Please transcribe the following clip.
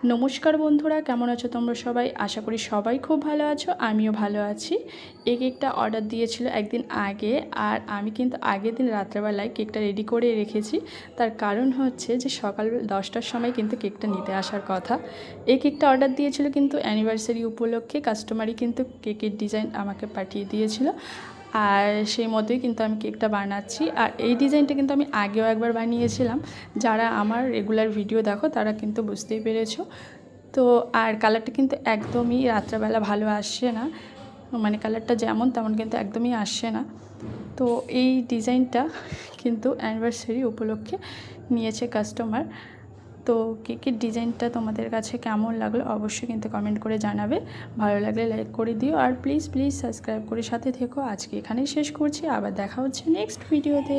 नमस्कार बंधुरा केमन आछो तोमरा सबाई। आशा करी सबाई खूब भालो आछो, आमिओ भालो आछि। এই কেকটা অর্ডার দিয়েছিল একদিন আগে, আর আমি কিন্তু আগের দিন রাত্রেবেলায় কেকটা রেডি করে রেখেছি। তার কারণ হচ্ছে যে সকাল 10টার সময় কিন্তু কেকটা নিতে আসার কথা। এই কেকটা অর্ডার দিয়েছিল কিন্তু অ্যানিভার্সারি উপলক্ষে, কাস্টমারই কিন্তু কেকের ডিজাইন আমাকে পাঠিয়ে দিয়েছিল, আর সেই মতোই কিন্তু আমি কেকটা বানাচ্ছি। আর এই ডিজাইনটা কিন্তু আমি আগেও একবার বানিয়েছিলাম, যারা আমার রেগুলার ভিডিও দেখো তারা কিন্তু বুঝতেই পেরেছো। তো আর কালারটা কিন্তু একদমই রাত্রেবেলা ভালো আসছে না, মানে কালারটা যেমন তেমন কিন্তু একদমই আসছে না। তো এই ডিজাইনটা কিন্তু অ্যানিভার্সারি উপলক্ষে নিয়েছে কাস্টমার। তো কেকের ডিজাইনটা তোমাদের কাছে কেমন লাগলো অবশ্যই কিন্তু কমেন্ট করে জানাবে। ভালো লাগলে লাইক করে দিও, আর প্লিজ প্লিজ সাবস্ক্রাইব করে সাথে থেকো। আজকে এখানেই শেষ করছি, আবার দেখা হচ্ছে নেক্সট ভিডিওতে।